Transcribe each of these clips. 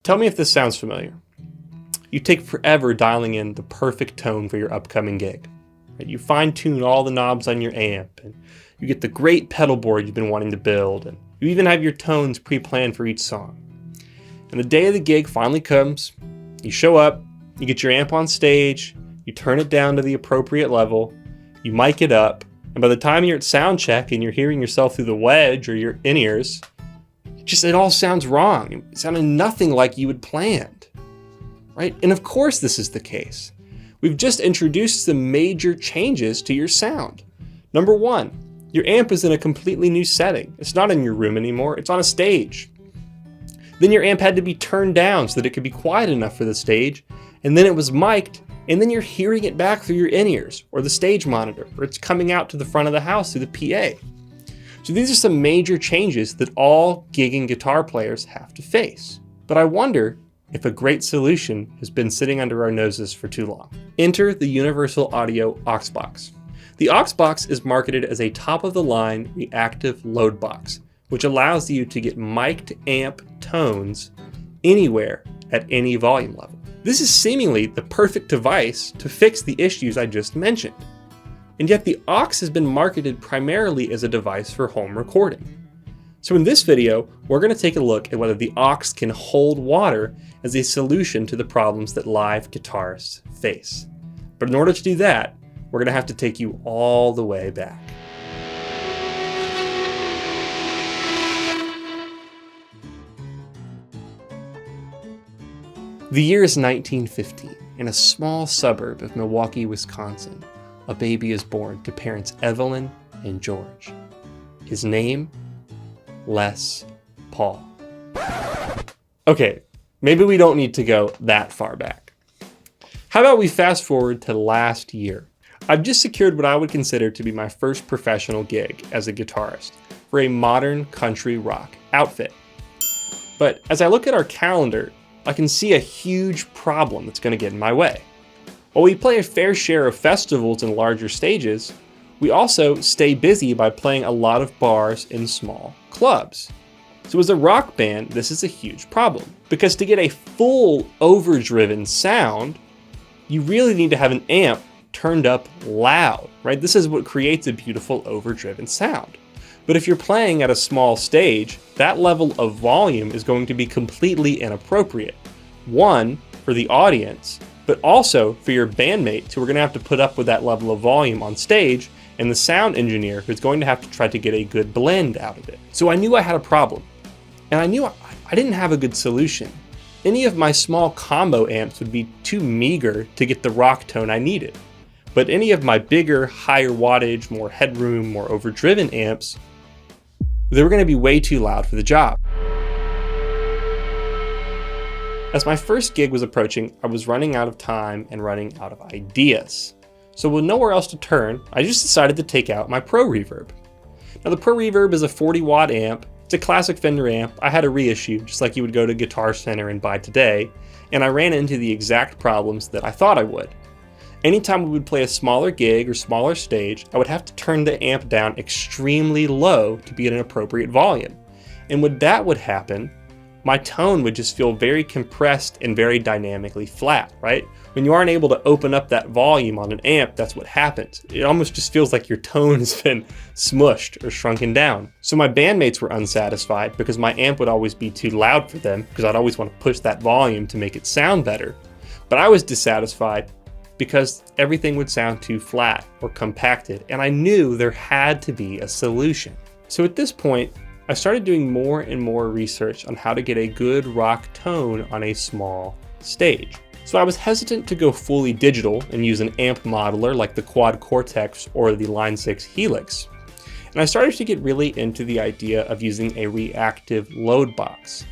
Tell me if this sounds familiar. You take forever dialing in the perfect tone for your upcoming gig. Right? You fine-tune all the knobs on your amp, and you get the great pedal board you've been wanting to build, and you even have your tones pre-planned for each song. And the day of the gig finally comes, you show up, you get your amp on stage, you turn it down to the appropriate level, you mic it up, and by the time you're at sound check and you're hearing yourself through the wedge or your in-ears, it all sounds wrong. It sounded nothing like you had planned, right? And of course this is the case. We've just introduced some major changes to your sound. Number one, your amp is in a completely new setting. It's not in your room anymore, it's on a stage. Then your amp had to be turned down so that it could be quiet enough for the stage, and then it was mic'd, and then you're hearing it back through your in-ears or the stage monitor, or it's coming out to the front of the house through the PA. So these are some major changes that all gigging guitar players have to face. But I wonder if a great solution has been sitting under our noses for too long. Enter the Universal Audio aux box. The aux box is marketed as a top-of-the-line reactive load box, which allows you to get mic'd amp tones anywhere at any volume level. This is seemingly the perfect device to fix the issues I just mentioned. And yet the aux has been marketed primarily as a device for home recording. So in this video, we're going to take a look at whether the aux can hold water as a solution to the problems that live guitarists face. But in order to do that, we're going to have to take you all the way back. The year is 1915. In a small suburb of Milwaukee, Wisconsin, a baby is born to parents Evelyn and George. His name? Les Paul. Okay, maybe we don't need to go that far back. How about we fast forward to last year? I've just secured what I would consider to be my first professional gig as a guitarist for a modern country rock outfit. But as I look at our calendar, I can see a huge problem that's going to get in my way. While we play a fair share of festivals and larger stages, we also stay busy by playing a lot of bars in small clubs. So as a rock band, this is a huge problem, because to get a full overdriven sound, you really need to have an amp turned up loud, right? This is what creates a beautiful overdriven sound. But if you're playing at a small stage, that level of volume is going to be completely inappropriate. One, for the audience, but also for your bandmates who are going to have to put up with that level of volume on stage, and the sound engineer who's going to have to try to get a good blend out of it. So I knew I had a problem, and I knew I didn't have a good solution. Any of my small combo amps would be too meager to get the rock tone I needed. But any of my bigger, higher wattage, more headroom, more overdriven amps, they were going to be way too loud for the job. As my first gig was approaching, I was running out of time and running out of ideas. So with nowhere else to turn, I just decided to take out my Pro Reverb. Now the Pro Reverb is a 40-watt amp. It's a classic Fender amp. I had a reissue, just like you would go to Guitar Center and buy today, and I ran into the exact problems that I thought I would. Anytime we would play a smaller gig or smaller stage, I would have to turn the amp down extremely low to be at an appropriate volume. And when that would happen, my tone would just feel very compressed and very dynamically flat, right? When you aren't able to open up that volume on an amp, that's what happens. It almost just feels like your tone has been smushed or shrunken down. So my bandmates were unsatisfied because my amp would always be too loud for them, because I'd always want to push that volume to make it sound better. But I was dissatisfied because everything would sound too flat or compacted, and I knew there had to be a solution. So at this point, I started doing more and more research on how to get a good rock tone on a small stage. So I was hesitant to go fully digital and use an amp modeler like the Quad Cortex or the Line 6 Helix. And I started to get really into the idea of using a reactive load box.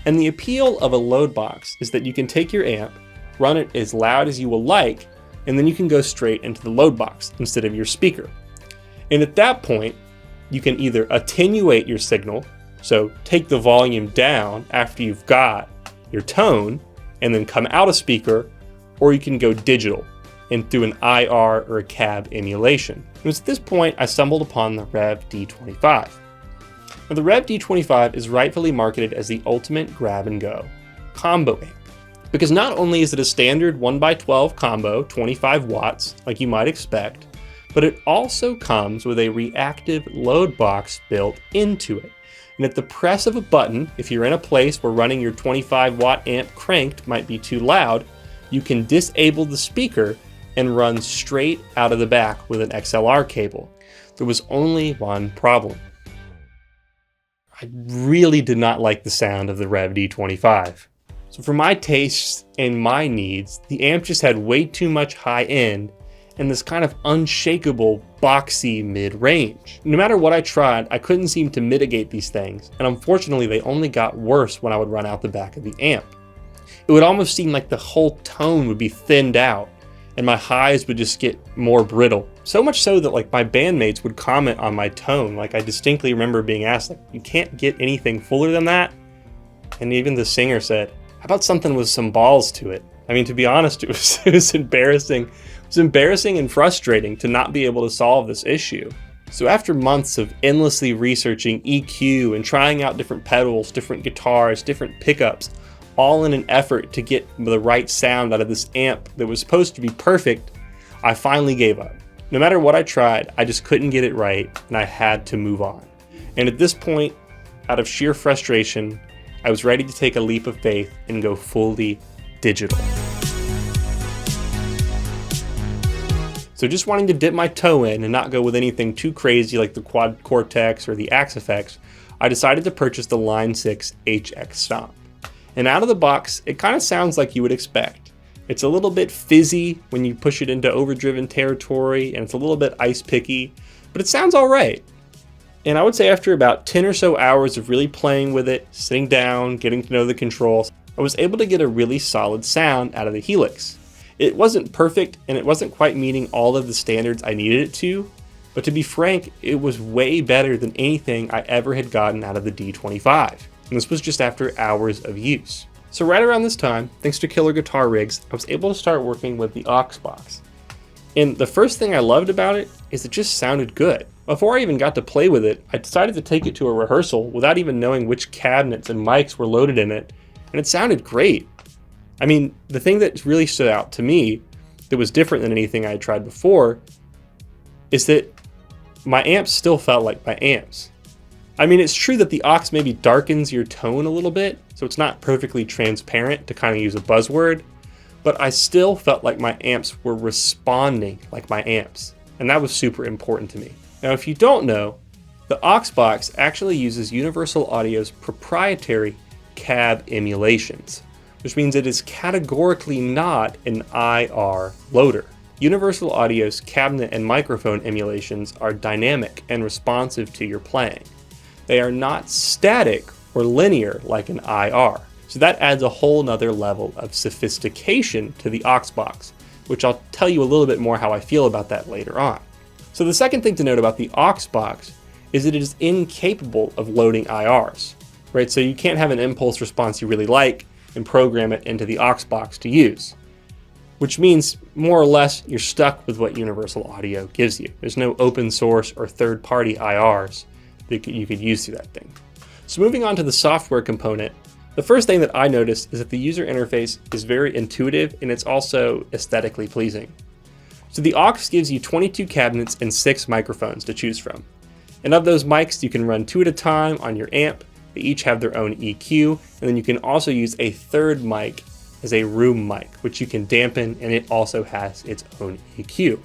And the appeal of a load box is that you can take your amp, run it as loud as you will like, and then you can go straight into the load box instead of your speaker. And at that point, you can either attenuate your signal, so take the volume down after you've got your tone, and then come out a speaker, or you can go digital and through an IR or a cab emulation. It was at this point I stumbled upon the Rev D25. Now the Rev D25 is rightfully marketed as the ultimate grab and go. combo amp. Because not only is it a standard 1x12 combo, 25 watts, like you might expect, but it also comes with a reactive load box built into it. And at the press of a button, if you're in a place where running your 25 watt amp cranked might be too loud, you can disable the speaker and run straight out of the back with an XLR cable. There was only one problem. I really did not like the sound of the Rev D25. So for my tastes and my needs, the amp just had way too much high end and this kind of unshakable, boxy mid-range. No matter what I tried, I couldn't seem to mitigate these things, and unfortunately they only got worse when I would run out the back of the amp. It would almost seem like the whole tone would be thinned out, and my highs would just get more brittle. So much so that like my bandmates would comment on my tone. Like I distinctly remember being asked, like, you can't get anything fuller than that? And even the singer said, how about something with some balls to it? I mean, to be honest, it was embarrassing. It was embarrassing and frustrating to not be able to solve this issue. So after months of endlessly researching EQ and trying out different pedals, different guitars, different pickups, all in an effort to get the right sound out of this amp that was supposed to be perfect, I finally gave up. No matter what I tried, I just couldn't get it right, and I had to move on. And at this point, out of sheer frustration, I was ready to take a leap of faith and go fully digital. So just wanting to dip my toe in and not go with anything too crazy like the Quad Cortex or the Axe-Fx, I decided to purchase the Line 6 HX Stomp. And out of the box, it kind of sounds like you would expect. It's a little bit fizzy when you push it into overdriven territory, and it's a little bit ice picky, but it sounds all right. And I would say after about 10 or so hours of really playing with it, sitting down, getting to know the controls, I was able to get a really solid sound out of the Helix. It wasn't perfect, and it wasn't quite meeting all of the standards I needed it to, but to be frank, it was way better than anything I ever had gotten out of the D25. And this was just after hours of use. So right around this time, thanks to Killer Guitar Rigs, I was able to start working with the aux box. And the first thing I loved about it is it just sounded good. Before I even got to play with it, I decided to take it to a rehearsal without even knowing which cabinets and mics were loaded in it, and it sounded great. I mean, the thing that really stood out to me that was different than anything I had tried before is that my amps still felt like my amps. I mean, it's true that the aux maybe darkens your tone a little bit, so it's not perfectly transparent, to kind of use a buzzword, but I still felt like my amps were responding like my amps, and that was super important to me. Now, if you don't know, the aux box actually uses Universal Audio's proprietary cab emulations, which means it is categorically not an IR loader. Universal Audio's cabinet and microphone emulations are dynamic and responsive to your playing. They are not static or linear like an IR. So that adds a whole nother level of sophistication to the aux box, which I'll tell you a little bit more how I feel about that later on. So the second thing to note about the aux box is that it is incapable of loading IRs, right? So you can't have an impulse response you really like and program it into the aux box to use, which means more or less you're stuck with what Universal Audio gives you. There's no open source or third-party IRs that you could use through that thing. So moving on to the software component, the first thing that I noticed is that the user interface is very intuitive and it's also aesthetically pleasing. So the aux gives you 22 cabinets and 6 microphones to choose from. And of those mics, you can run 2 at a time on your amp. They each have their own EQ, and then you can also use a third mic as a room mic, which you can dampen, and it also has its own EQ.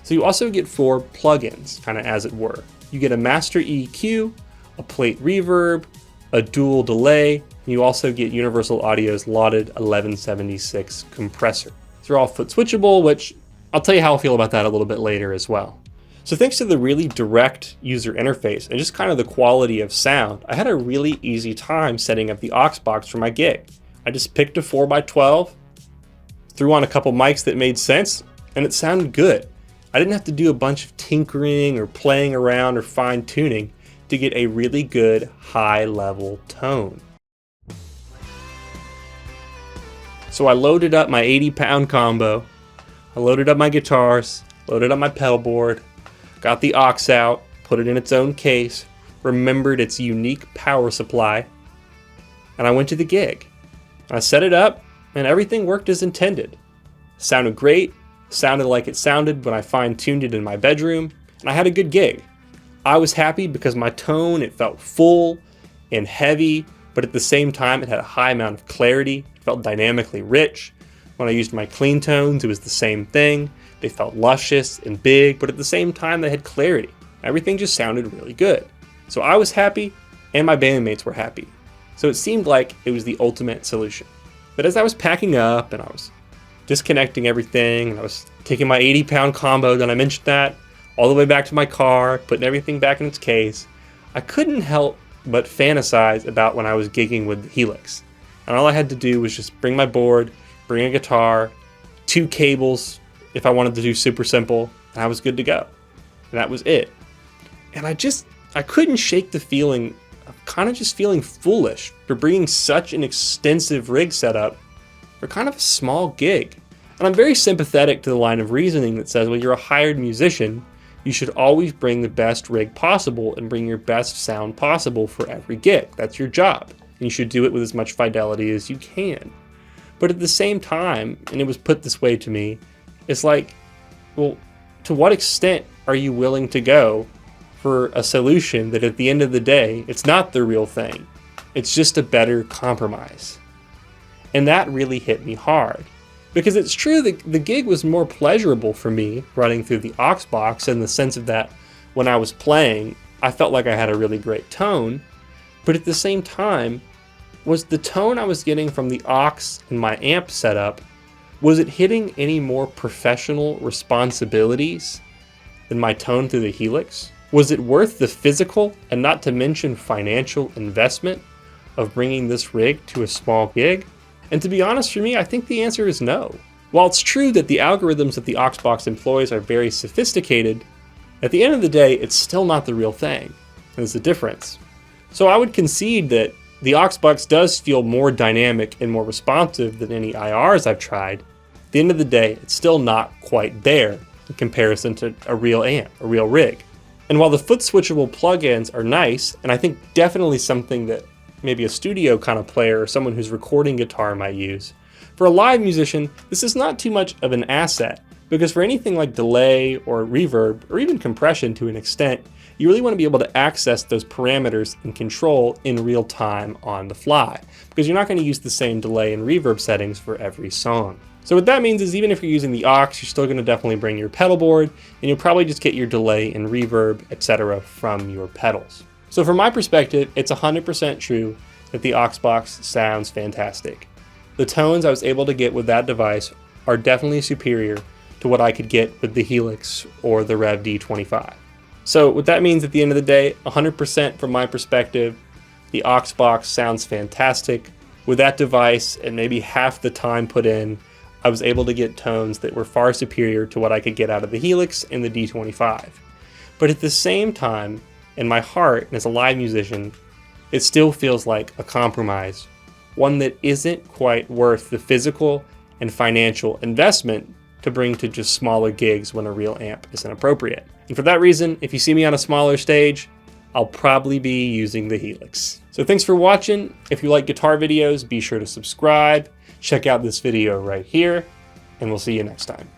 So you also get 4 plugins, kind of as it were. You get a master EQ, a plate reverb, a dual delay, and you also get Universal Audio's lauded 1176 compressor. They're all foot switchable, which I'll tell you how I feel about that a little bit later as well. So thanks to the really direct user interface and just kind of the quality of sound, I had a really easy time setting up the aux box for my gig. I just picked a 4x12, threw on a couple mics that made sense, and it sounded good. I didn't have to do a bunch of tinkering or playing around or fine tuning to get a really good high level tone. So I loaded up my 80-pound combo, I loaded up my guitars, loaded up my pedal board, got the aux out, put it in its own case, remembered its unique power supply, and I went to the gig. I set it up and everything worked as intended. Sounded great, sounded like it sounded when I fine-tuned it in my bedroom, and I had a good gig. I was happy because my tone, it felt full and heavy, but at the same time it had a high amount of clarity. It felt dynamically rich. When I used my clean tones, it was the same thing. They felt luscious and big, but at the same time they had clarity. Everything just sounded really good. So I was happy and my bandmates were happy. So it seemed like it was the ultimate solution. But as I was packing up and I was disconnecting everything and I was taking my 80-pound combo, then I mentioned that, all the way back to my car, putting everything back in its case, I couldn't help but fantasize about when I was gigging with the Helix. And all I had to do was just bring my board, bring a guitar, 2 cables if I wanted to do super simple, and I was good to go. And that was it. And I couldn't shake the feeling of kind of just feeling foolish for bringing such an extensive rig setup for kind of a small gig. And I'm very sympathetic to the line of reasoning that says, well, you're a hired musician, you should always bring the best rig possible and bring your best sound possible for every gig. That's your job. And you should do it with as much fidelity as you can. But at the same time, and it was put this way to me, it's like, well, to what extent are you willing to go for a solution that at the end of the day, it's not the real thing. It's just a better compromise. And that really hit me hard. Because it's true that the gig was more pleasurable for me running through the aux box in the sense of that when I was playing, I felt like I had a really great tone. But at the same time, was the tone I was getting from the aux and my amp setup, was it hitting any more professional responsibilities than my tone through the Helix? Was it worth the physical and not to mention financial investment of bringing this rig to a small gig? And to be honest, for me, I think the answer is no. While it's true that the algorithms that the aux box employs are very sophisticated, at the end of the day, it's still not the real thing. There's a difference. So I would concede that the aux box does feel more dynamic and more responsive than any IRs I've tried. At the end of the day, it's still not quite there in comparison to a real amp, a real rig. And while the foot switchable plugins are nice, and I think definitely something that maybe a studio kind of player or someone who's recording guitar might use, for a live musician, this is not too much of an asset, because for anything like delay or reverb or even compression to an extent, you really want to be able to access those parameters and control in real time on the fly, because you're not going to use the same delay and reverb settings for every song. So what that means is even if you're using the aux, you're still going to definitely bring your pedal board, and you'll probably just get your delay and reverb, etc. from your pedals. So from my perspective, it's 100% true that the aux box sounds fantastic. The tones I was able to get with that device are definitely superior to what I could get with the Helix or the Rev D25. So what that means at the end of the day, 100% from my perspective, the aux box sounds fantastic. With that device and maybe half the time put in, I was able to get tones that were far superior to what I could get out of the Helix and the D25. But at the same time, in my heart, and as a live musician, it still feels like a compromise, one that isn't quite worth the physical and financial investment to bring to just smaller gigs when a real amp isn't appropriate. And for that reason, if you see me on a smaller stage, I'll probably be using the Helix. So thanks for watching. If you like guitar videos, be sure to subscribe, check out this video right here, and we'll see you next time.